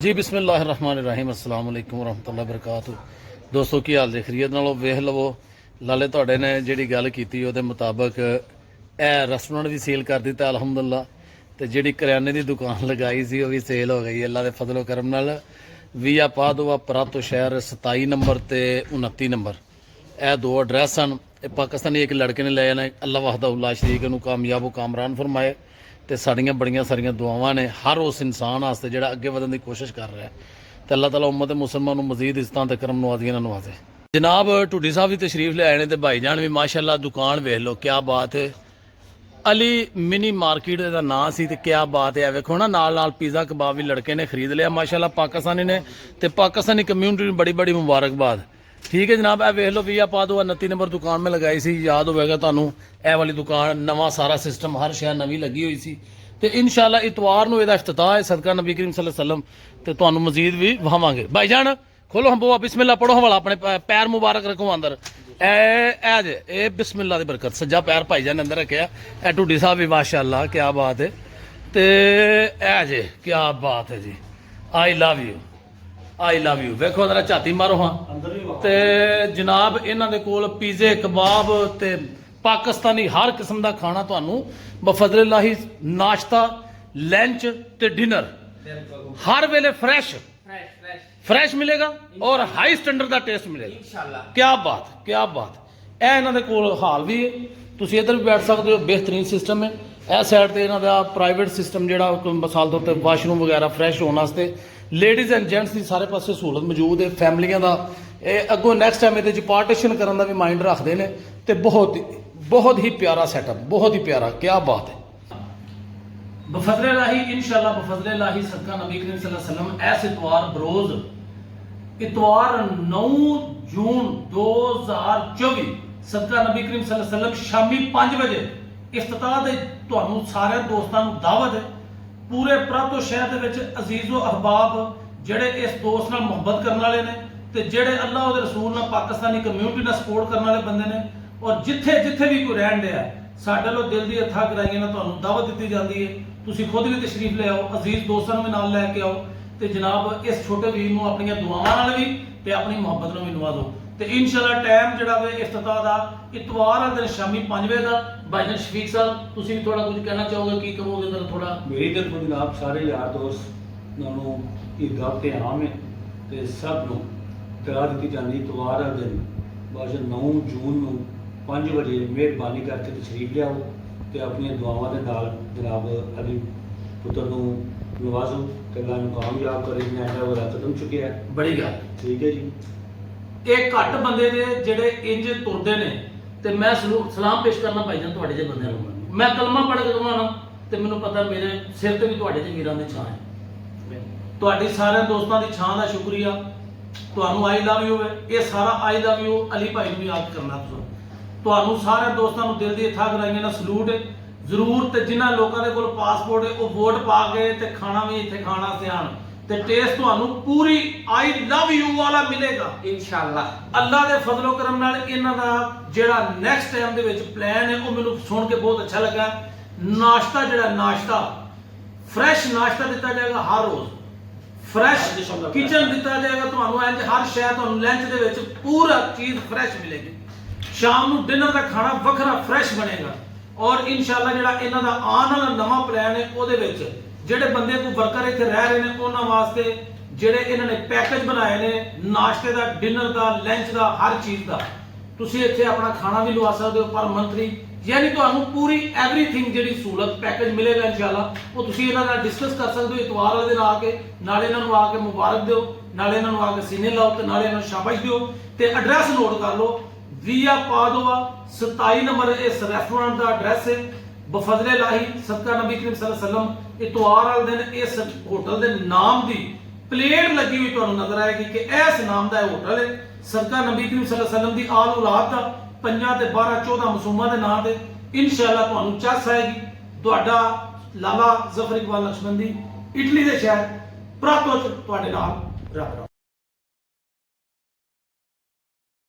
जी बिस्मिल्लाहिर्रहमानिर्रहीम अस्सलाम वालेकुम रहमतुल्लाहि वबरकातुहू। दोस्तों की हाल देख रही है नालों वेख लवो लाले तुहाडे ने जिहड़ी गल कीती ਉਹਦੇ मुताबिक ਇਹ ਰੈਸਟੋਰੈਂਟ भी सेल कर ਦਿੱਤਾ अलहमदुल्ला ਤੇ ਜਿਹੜੀ ਕਰਿਆਨੇ ਦੀ ਦੁਕਾਨ ਲਗਾਈ ਸੀ ਉਹ ਵੀ ਸੇਲ ਹੋ ਗਈ ਅੱਲਾ ਦੇ ਫਜ਼ਲ ਕਰਮ ਨਾਲ। ਵੀਆ ਪਾਦੋਆ ਪਰਾਤੋ ਸ਼ਹਿਰ 27 ਨੰਬਰ ਤੇ 29 ਨੰਬਰ ਇਹ ਦੋ ਐਡਰੈਸ ਹਨ। ਇਹ ਪਾਕਿਸਤਾਨੀ ਇੱਕ ਲੜਕੇ ਨੇ ਲੈ ਜਾਣਾ ਅੱਲਾ ਵਹਦਾਹੁੱਲਾ ਸ਼ਰੀਕ ਨੂੰ ਕਾਮਯਾਬ ਕਾਮਰਾਨ ਫਰਮਾਏ ਤੇ ਸਾਡੀਆਂ ਬੜੀਆਂ ਸਾਰੀਆਂ ਦੁਆਵਾਂ ਨੇ ਹਰ ਉਸ ਇਨਸਾਨ ਵਾਸਤੇ ਜਿਹੜਾ ਅੱਗੇ ਵਧਣ ਦੀ ਕੋਸ਼ਿਸ਼ ਕਰ ਰਿਹਾ ਤੇ ਅੱਲਾਹ ਤਾਲਾ ਉਮਤ ਮੁਸਲਮਾਨ ਨੂੰ ਮਜ਼ੀਦ ਇੱਜ਼ਤਾਂ ਤੇ ਕਰਮ ਨਵਾਜ਼ੀਆਂ ਨਵਾਜ਼ੇ। ਜਨਾਬ ਟੁੱਡੀ ਸਾਹਿਬ ਵੀ ਤਸ਼ਰੀਫ ਲੈ ਆਏ ਨੇ ਤੇ ਭਾਈਜਾਨ ਵੀ ਮਾਸ਼ਾਅੱਲਾ ਦੁਕਾਨ ਵੇਖ ਲਓ ਕੀ ਬਾਤ ਹੈ। ਅਲੀ ਮਿਨੀ ਮਾਰਕੀਟ ਦਾ ਨਾਂ ਸੀ ਤੇ ਕੀ ਬਾਤ ਹੈ। ਵੇਖੋ ਨਾ ਨਾਲ ਨਾਲ ਪੀਜ਼ਾ ਕਬਾਬ ਵੀ ਲੜਕੇ ਨੇ ਖਰੀਦ ਲਿਆ ਮਾਸ਼ਾਅੱਲਾ ਪਾਕਿਸਤਾਨੀ ਨੇ ਤੇ ਪਾਕਿस्तानी कम्यूनिटी ਨੂੰ बड़ी बड़ी मुबारकबाद। ठीक है जनाब, वेख लो भी आप 29 नंबर दुकान में लगाई सी, याद होगा ਤੁਹਾਨੂੰ ਇਹ वाली दुकान नवा सारा सिस्टम हर शय नवी लगी हुई सी ਤੇ ਇਨਸ਼ਾਅੱਲਾ ਇਤਵਾਰ ਨੂੰ ਇਹਦਾ ਇਫਤਤਾਹ ਹੈ ਸਦਕਾ ਨਬੀ ਕਰੀਮ ਸੱਲੱਲਾਹੁ ਅਲੈहि वसल्लम ਤੇ ਤੁਹਾਨੂੰ ਮਜ਼ੀਦ ਵੀ ਵਹਾਵਾਂਗੇ। ਭਾਈਜਾਨ ਖੋਲੋ ਹੰਬੋ ਬਿਸਮਿਲ੍ਲਾ ਪੜੋ ਹਵਾਲਾ ਆਪਣੇ ਪੈਰ ਮੁਬਾਰਕ ਰੱਖੋ ਅੰਦਰ। ਇਹ ਜੇ ਇਹ ਬਿਸਮਿਲ੍ਲਾ ਦੀ ਬਰਕਤ ਸੱਜਾ ਪੈਰ ਭਾਈਜਾਨ ਨੇ ਅੰਦਰ ਰੱਖਿਆ। ਇਹ ਟੁੱਡੀ ਸਾਹਿਬ ਵੀ ਮਾਸ਼ਾਅੱਲਾ ਕੀ ਬਾਤ ਹੈ ਤੇ ਇਹ ਜੇ ਕੀ ਬਾਤ ਹੈ ਜੀ। आई लव यू ਵੇਖੋ ਜਰਾ ਝਾਤੀ ਮਾਰੋ ਹਾਂ ਤੇ ਜਨਾਬ ਇਹਨਾਂ ਦੇ ਕੋਲ ਪੀਜ਼ੇ ਕਬਾਬ ਤੇ ਪਾਕਿਸਤਾਨੀ ਹਰ ਕਿਸਮ ਦਾ ਖਾਣਾ ਤੁਹਾਨੂੰ ਬਫਜ਼ਲਿल्लाह ਨਾਸ਼ਤਾ ਲੰਚ ਤੇ ਡਿਨਰ ਹਰ ਵੇਲੇ ਫਰੈਸ਼ ਮਿਲੇਗਾ ਔਰ ਹਾਈ ਸਟੈਂਡਰਡ ਦਾ ਟੇਸਟ ਮਿਲੇਗਾ ਇੰਸ਼ਾਅੱਲਾ। ਕੀ ਬਾਤ ਇਹ ਇਹਨਾਂ ਦੇ ਕੋਲ ਹਾਲ ਵੀ ਹੈ, ਤੁਸੀਂ ਇੱਧਰ ਵੀ ਬੈਠ ਸਕਦੇ ਹੋ, ਬਿਹਤਰੀਨ ਸਿਸਟਮ ਹੈ। ਇਹ ਸਾਈਡ ਤੇ ਇਹਨਾਂ ਦਾ ਪ੍ਰਾਈਵੇਟ ਸਿਸਟਮ ਜਿਹੜਾ ਮਿਸਾਲ ਤੌਰ ਤੇ ਵਾਸ਼ਰੂਮ ਵਗੈਰਾ ਫਰੈਸ਼ ਹੋਣ ਵਾਸਤੇ ਲੇਡੀਜ਼ ਐਂਡ ਜੈਂਟਸ ਦੀ ਸਾਰੇ ਪਾਸੇ ਸਹੂਲਤ ਮੌਜੂਦ ਹੈ। ਫੈਮਲੀਆਂ ਦਾ ਇਹ ਅੱਗੋਂ ਨੈਕਸਟ ਟਾਈਮ ਇਹਦੇ 'ਚ ਪਾਰਟੀਸ਼ਨ ਕਰਨ ਦਾ ਵੀ ਮਾਈਂਡ ਰੱਖਦੇ ਨੇ ਤੇ ਬਹੁਤ ਹੀ ਪਿਆਰਾ ਸੈਟਅਪ, ਬਹੁਤ ਹੀ ਪਿਆਰਾ ਕੀ ਬਾਤ ਹੈ। ਬਫਜ਼ਲਿल्लाह इंशाअल्लाह बफज़लिल्लाह सदका नबी करीम सल्लल्लाहु अलैहि वसल्लम ऐसे इतवार बरोज इतवार 9 जून 2024 सदका नबी करीम सल्लल्लाहु अलैहि वसल्लम शामी 5 ਵਜੇ ਇਫਤਤਾਹ ਦੇ ਤੁਹਾਨੂੰ ਸਾਰੇ ਦੋਸਤਾਂ ਨੂੰ ਦਾਵਤ ਹੈ। ਪੂਰੇ ਪ੍ਰਾਤੋ ਸ਼ਹਿਰ ਦੇ ਵਿੱਚ ਅਜ਼ੀਜ਼ੋ ਅਹਬਾਬ ਜਿਹੜੇ ਇਸ ਦੋਸਤ ਨਾਲ ਮੁਹੱਬਤ ਕਰਨ ਵਾਲੇ ਨੇ ਤੇ ਜਿਹੜੇ ਅੱਲਾਹ ਉਹਦੇ ਰਸੂਲ ਨਾਲ ਪਾਕਿਸਤਾਨੀ ਕਮਿਊਨਿਟੀ ਨਾਲ ਸਪੋਰਟ ਕਰਨ ਵਾਲੇ ਬੰਦੇ ਨੇ ਔਰ ਜਿੱਥੇ ਵੀ ਕੋਈ ਰਹਿਣ ਡਿਆ ਸਾਡੇ ਵੱਲੋਂ ਦਿਲ ਦੀ ਅਥਾਹ ਗਹਿਰਾਈਆਂ ਨਾਲ ਤੁਹਾਨੂੰ ਦਾਵਤ ਦਿੱਤੀ ਜਾਂਦੀ ਹੈ। ਤੁਸੀਂ ਖੁਦ ਵੀ ਤਸ਼ਰੀਫ ਲੈ ਆਓ, ਅਜ਼ੀਜ਼ ਦੋਸਤਾਂ ਨੂੰ ਵੀ ਨਾਲ ਲੈ ਕੇ ਆਓ ਤੇ ਜਨਾਬ ਇਸ ਛੋਟੇ ਵੀਰ ਨੂੰ ਆਪਣੀਆਂ ਦੁਆਵਾਂ ਨਾਲ ਵੀ ਤੇ ਆਪਣੀ ਮੁਹੱਬਤ ਨਾਲ ਵੀ ਨਵਾਜ਼ੋ ਤੇ ਇਨਸ਼ਾਅੱਲਾ ਟਾਈਮ ਜਿਹੜਾ ਵੇ ਇਫਤਤਾਹ ਦਾ ਇਤਵਾਰ ਦਾ ਦਿਨ ਸ਼ਾਮੀ 5 ਵਜੇ ਦਾ। ਭਾਈਜਾਨ ਸ਼ਫੀਕ ਸਾਹਿਬ ਤੁਸੀਂ ਵੀ ਥੋੜਾ ਕੁਝ ਕਹਿਣਾ ਚਾਹੋਗੇ, ਕੀ ਕਹੋਗੇ ਜਰਾ ਥੋੜਾ? ਮੇਰੀ ਤਰਫੋਂ ਜਨਾਬ ਸਾਰੇ ਯਾਰ ਦੋਸਤ ਨੂੰ ਈਦਗਾਹ ਤੇ ਆਮ ਹੈ ਤੇ ਸਭ ਨੂੰ ਤਰਾ ਦਿੱਤੀ ਜਾਂਦੀ ਇਤਵਾਰ ਦਾ ਦਿਨ ਬਸ 9 ਜੂਨ ਨੂੰ 5 ਵਜੇ ਮਿਹਰਬਾਨੀ ਕਰਕੇ ਤਸ਼ਰੀਫ ਲਿਆਓ ਤੇ ਆਪਣੀਆਂ ਦੁਆਵਾਂ ਦੇ ਨਾਲ ਜਨਾਬ ਅਲੀ ਪੁੱਤਰ ਨੂੰ ਨਵਾਜ਼ੋ ਤੇ ਅੱਲਾਹ ਨੂੰ ਕਾਮਯਾਬ ਕਰੇ। ਨਿਆਣਾ ਵਾਲਾ ਕਦਮ ਚੁੱਕਿਆ ਬੜੀ ਗੱਲ ਠੀਕ ਹੈ ਜੀ। ਇਹ ਘੱਟ ਬੰਦੇ ਦੇ ਜਿਹੜੇ ਇੰਜ ਤੁਰਦੇ ਨੇ ਤੇ ਮੈਂ ਸਲਾਮ ਪੇਸ਼ ਕਰਨਾ ਭਾਈਜਾਨ ਤੁਹਾਡੇ ਜਿਹੇ ਬੰਦਿਆਂ ਨੂੰ। ਮੈਂ ਕਲਮਾ ਪੜ੍ਹ ਕੇ ਕਹਣਾ ਤੇ ਮੈਨੂੰ ਪਤਾ ਮੇਰੇ ਸਿਰ ਤੇ ਵੀ ਤੁਹਾਡੇ ਜਿਹੇ ਵੀਰਾਂ ਦੀ ਛਾਂ ਹੈ। ਤੁਹਾਡੀ ਸਾਰੇ ਦੋਸਤਾਂ ਦੀ ਛਾਂ ਦਾ ਸ਼ੁਕਰੀਆ। ਤੁਹਾਨੂੰ ਆਈ ਲਵ ਯੂ ਹੈ। ਇਹ ਸਾਰਾ ਆਈ ਲਵ ਯੂ ਅਲੀ ਭਾਈ ਨੂੰ ਯਾਦ ਕਰਨਾ। ਤੁਹਾਨੂੰ ਸਾਰੇ ਦੋਸਤਾਂ ਨੂੰ ਦਿਲ ਦੀ ਅਥਾਹ ਗਹਿਰਾਈਆਂ ਨਾਲ ਸਲੂਟ ਹੈ ਜ਼ਰੂਰ। ਤੇ ਜਿਨ੍ਹਾਂ ਲੋਕਾਂ ਦੇ ਕੋਲ ਪਾਸਪੋਰਟ ਹੈ ਉਹ ਵੋਟ ਪਾ ਕੇ ਤੇ ਖਾਣਾ ਵੀ ਇੱਥੇ ਖਾਣਾ ਸਿਆਣ ਤੇ ਟੇਸਟ ਤੁਹਾਨੂੰ ਪੂਰੀ ਆਈ ਲਵ ਯੂ ਵਾਲਾ ਮਿਲੇਗਾ ਇਨਸ਼ਾਅੱਲਾ। ਅੱਲਾਹ ਦੇ ਫਜ਼ਲੋ ਕਰਮ ਨਾਲ ਇਹਨਾਂ ਦਾ ਜਿਹੜਾ ਨੈਕਸਟ ਟਾਈਮ ਦੇ ਵਿੱਚ ਪਲਾਨ ਹੈ ਉਹ ਮੈਨੂੰ ਸੁਣ ਕੇ ਬਹੁਤ ਅੱਛਾ ਲੱਗਾ। ਨਾਸ਼ਤਾ ਜਿਹੜਾ ਫਰੈਸ਼ ਨਾਸ਼ਤਾ ਦਿੱਤਾ ਜਾਏਗਾ ਹਰ ਰੋਜ਼, ਫਰੈਸ਼ ਕਿਚਨ ਦਿੱਤਾ ਜਾਏਗਾ ਤੁਹਾਨੂੰ। ਇੰਜ ਹਰ ਸ਼ੈ ਤੁਹਾਨੂੰ ਲੰਚ ਦੇ ਵਿੱਚ ਪੂਰਾ ਚੀਜ਼ ਫਰੈਸ਼ ਮਿਲੇਗੀ। ਸ਼ਾਮ ਨੂੰ ਡਿਨਰ ਦਾ ਖਾਣਾ ਵੱਖਰਾ ਫਰੈਸ਼ ਬਣੇਗਾ ਔਰ ਇਨਸ਼ਾਅੱਲਾ ਜਿਹੜਾ ਇਹਨਾਂ ਦਾ ਆਉਣ ਵਾਲਾ ਨਵਾਂ ਪਲਾਨ ਹੈ ਉਹਦੇ ਵਿੱਚ ਜਿਹੜੇ ਬੰਦੇ ਕੋਈ ਵਰਕਰ ਇੱਥੇ ਰਹਿ ਰਹੇ ਨੇ ਉਹਨਾਂ ਵਾਸਤੇ ਜਿਹੜੇ ਇਹਨਾਂ ਨੇ ਪੈਕੇਜ ਬਣਾਏ ਨੇ ਨਾਸ਼ਤੇ ਦਾ, ਡਿਨਰ ਦਾ, ਲੰਚ ਦਾ, ਹਰ ਚੀਜ਼ ਦਾ ਤੁਸੀਂ ਇੱਥੇ ਆਪਣਾ ਖਾਣਾ ਵੀ ਲਵਾ ਸਕਦੇ ਹੋ ਪਰ ਮੰਥਲੀ, ਯਾਨੀ ਤੁਹਾਨੂੰ ਪੂਰੀ ਐਵਰੀਥਿੰਗ ਜਿਹੜੀ ਸਹੂਲਤ ਪੈਕੇਜ ਮਿਲੇਗਾ ਇਨਸ਼ਾਅੱਲਾ। ਉਹ ਤੁਸੀਂ ਇਹਨਾਂ ਨਾਲ ਡਿਸਕਸ ਕਰ ਸਕਦੇ ਹੋ ਇਤਵਾਰ ਵਾਲੇ ਦਿਨ ਆ ਕੇ। ਨਾਲੇ ਇਹਨਾਂ ਨੂੰ ਆ ਕੇ ਮੁਬਾਰਕ ਦਿਓ, ਨਾਲੇ ਇਹਨਾਂ ਨੂੰ ਆ ਕੇ ਸੀਨੇ ਲਾਓ ਤੇ ਨਾਲੇ ਇਹਨਾਂ ਨੂੰ ਸ਼ਾਬਾਸ਼ ਦਿਓ ਤੇ ਐਡਰੈਸ ਨੋਟ ਕਰ ਲਓ। ਵੀਆ ਪਾਦੋਆ 27 ਨੰਬਰ ਇਸ ਰੈਸਟੋਰੈਂਟ ਦਾ ਐਡਰੈਸ ਹੈ। ਬਫਜ਼ਲਿल्लाह ਸਦਕਾ ਨਬੀ ਕਰੀਮ ਸੱਲੱਲਾਹੁ ਅਲੈहि वसल्लम ਇਤਵਾਰ ਵਾਲੇ ਦਿਨ ਇਸ ਹੋਟਲ ਦੇ ਨਾਮ ਦੀ ਪਲੇਟ ਲੱਗੀ ਹੋਈ ਤੁਹਾਨੂੰ ਨਜ਼ਰ ਆਏਗੀ ਕਿ ਇਸ ਨਾਮ ਦਾ ਇਹ ਹੋਟਲ ਹੈ। ਸਦਕਾ ਨਬੀ ਕਰੀਮ ਸੱਲੱਲਾਹੁ ਅਲੈहि वसल्लम ਦੀ ਆਲ ਔਲਾਦ ਦਾ 5 ਤੇ 12 14 ਮਾਸੂਮਾਂ ਦੇ ਨਾਂ ਤੇ ਇਨਸ਼ਾਅੱਲਾ ਤੁਹਾਨੂੰ ਚੱਸ ਆਏਗੀ। ਤੁਹਾਡਾ ਲਾਲਾ ਜ਼ਫਰ ਇਕਬਾਲ ਨਕਸ਼ਬੰਦੀ ਇਟਲੀ ਦੇ ਸ਼ਹਿਰ ਪ੍ਰਾਤੋ ਚ ਤੁਹਾਡੇ ਨਾਲ ਰੱਬ